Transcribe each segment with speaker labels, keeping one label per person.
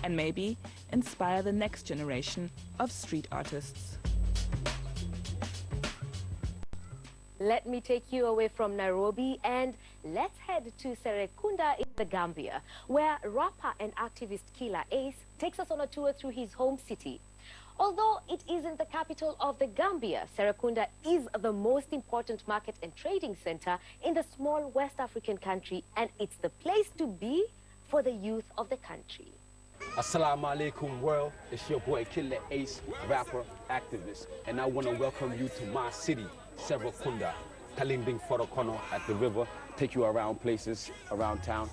Speaker 1: and maybe inspire the next generation of street artists.
Speaker 2: Let me take you away from Nairobi and let's head to Serekunda in the Gambia, where rapper and activist Killer Ace takes us on a tour through his home city. Although it isn't the capital of the Gambia, Serekunda is the most important market and trading center in the small West African country, and it's the place to be for the youth of the country.
Speaker 3: Assalamu alaikum world, it's your boy Killer Ace, rapper, activist, and I want to welcome you to my city, Serekunda, Kalinding Forokono at the river, take you around places around town.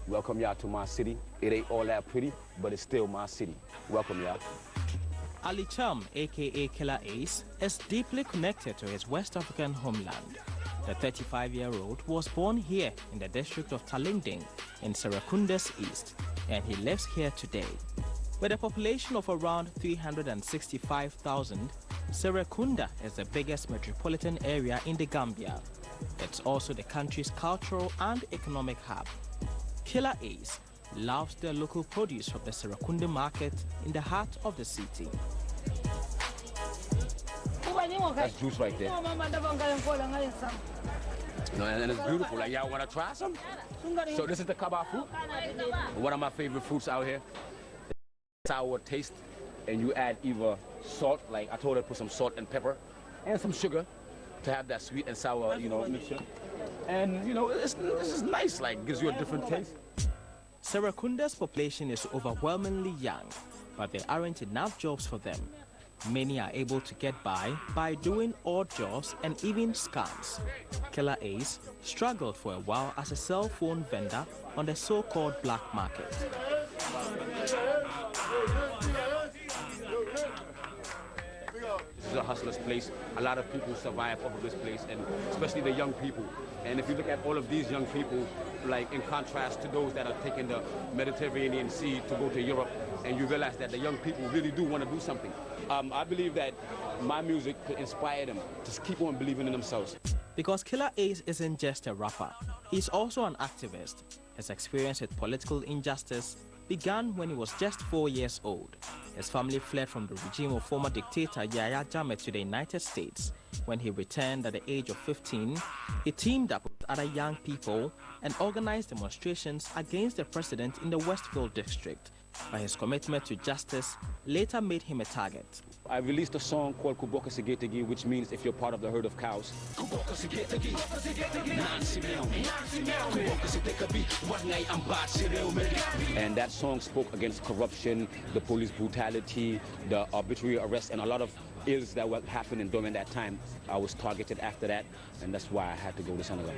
Speaker 3: Welcome y'all to my city. It ain't all that pretty, but it's still my city. Welcome y'all.
Speaker 4: Ali Cham, aka Killer Ace, is deeply connected to his West African homeland. The 35-year-old was born here in the district of Talinding in Serekunda's east, and he lives here today. With a population of around 365,000, Serekunda is the biggest metropolitan area in the Gambia. It's also the country's cultural and economic hub. Killer Ace loves the local produce from the Serekunda market in the heart of the city.
Speaker 3: That's juice right there. No, and it's beautiful. Like, y'all want to try some? So this is the kaba fruit. One of my favorite fruits out here. Sour taste, and you add either salt, like I told her, put some salt and pepper, and some sugar to have that sweet and sour, mixture. And this is nice. Like, gives you a different taste.
Speaker 4: Serekunda's population is overwhelmingly young, but there aren't enough jobs for them. Many are able to get by doing odd jobs and even scams. Killer Ace struggled for a while as a cell phone vendor on the so-called black market.
Speaker 3: This is a hustler's place. A lot of people survive off of this place, and especially the young people. And if you look at all of these young people, like in contrast to those that are taking the Mediterranean Sea to go to Europe, and you realize that the young people really do want to do something. I believe that my music could inspire them to keep on believing in themselves.
Speaker 4: Because Killer Ace isn't just a rapper, he's also an activist. His experience with political injustice began when he was just 4 years old. His family fled from the regime of former dictator Yahya Jammeh to the United States. When he returned at the age of 15, he teamed up with other young people and organized demonstrations against the president in the Westfield district. But his commitment to justice later made him a target.
Speaker 3: I released a song called Kuboka Sigetegi, which means if you're part of the herd of cows. And that song spoke against corruption, the police brutality, the arbitrary arrest, and a lot of ills that were happening during that time. I was targeted after that, and that's why I had to go to Senegal.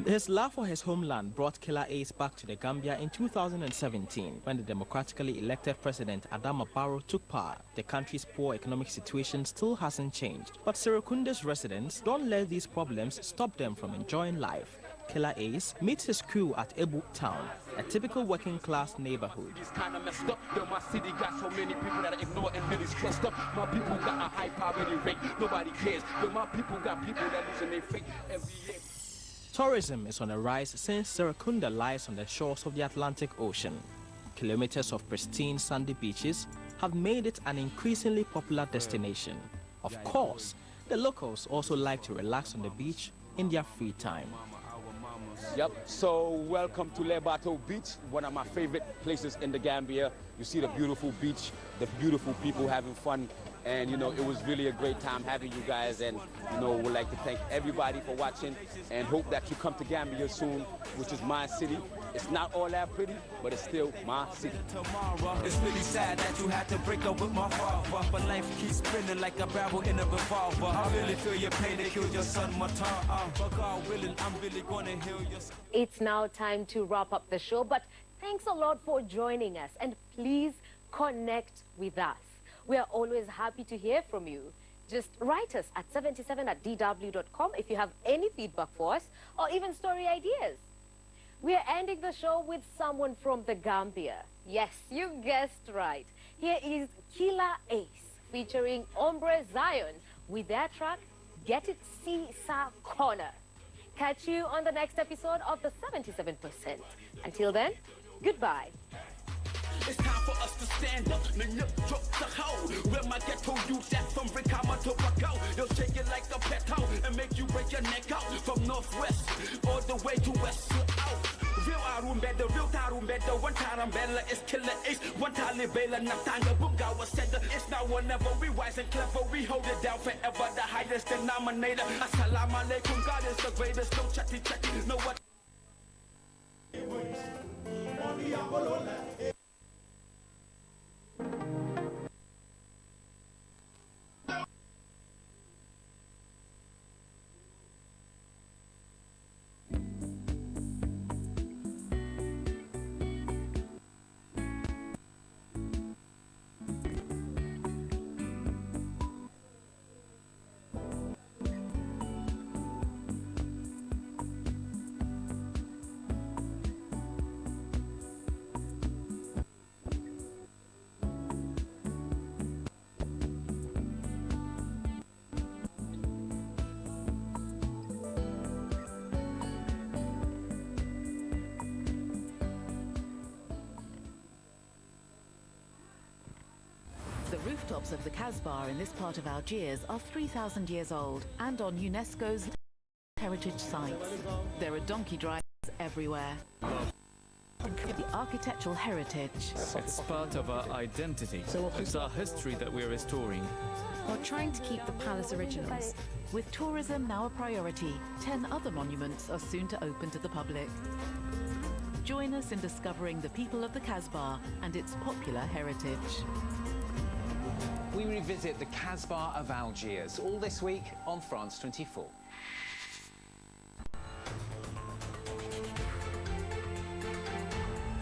Speaker 4: His love for his homeland brought Killer Ace back to the Gambia in 2017 when the democratically elected president Adama Barrow took power. The country's poor economic situation still hasn't changed, but Serekunda's residents don't let these problems stop them from enjoying life. Killer Ace meets his crew at Ebu Town, a typical working-class neighborhood.
Speaker 3: It's kind of messed up. My city got so many people that are ignored and really stressed up. My people got a high poverty rate. Nobody cares. My people got people that losing their faith every year.
Speaker 4: Tourism is on the rise since Serekunda lies on the shores of the Atlantic Ocean. Kilometers of pristine sandy beaches have made it an increasingly popular destination. Of course, the locals also like to relax on the beach in their free time.
Speaker 3: Yep, so welcome to Lebato Beach, one of my favorite places in the Gambia. You see the beautiful beach, the beautiful people having fun, and it was really a great time having you guys, and would like to thank everybody for watching and hope that you come to Gambia soon, which is my city. It's not all that pretty, but it's still my city.
Speaker 5: It's really sad that you had to break up with my father, but life keeps spinning like a barrel in a revolver. I really feel your pain, they killed your son, Matar. But God willing, I'm really gonna heal your son.
Speaker 2: It's now time to wrap up the show, but thanks a lot for joining us, and please connect with us. We are always happy to hear from you. Just write us at 77@dw.com if you have any feedback for us or even story ideas. We are ending the show with someone from the Gambia. Yes, you guessed right. Here is Killer Ace featuring Ombre Zion with their track Get It Sisa Corner. Catch you on the next episode of the 77%. Until then, goodbye.
Speaker 5: It's time for us to stand up, drop the hoe. Where my ghetto youth at from Ricama to Paco. They'll shake it like a peto and make you break your neck out. From northwest all the way to west to out. Real Arum better, real Tarum better. One Tarambella is killer ace. One Talibela, Natanga, Bugawa said it's now or never. We wise and clever, we hold it down forever. The highest denominator. Assalamu alaikum, God is the greatest. No chatty chatty, no what.
Speaker 6: The rooftops of the Casbah in this part of Algiers are 3,000 years old and on UNESCO's heritage sites. There are donkey drivers everywhere. The architectural heritage.
Speaker 7: It's part of our identity. It's our history that we're restoring.
Speaker 8: While trying to keep the palace originals.
Speaker 6: With tourism now a priority, 10 other monuments are soon to open to the public. Join us in discovering the people of the Casbah and its popular heritage.
Speaker 9: We revisit the Casbah of Algiers, all this week on France 24.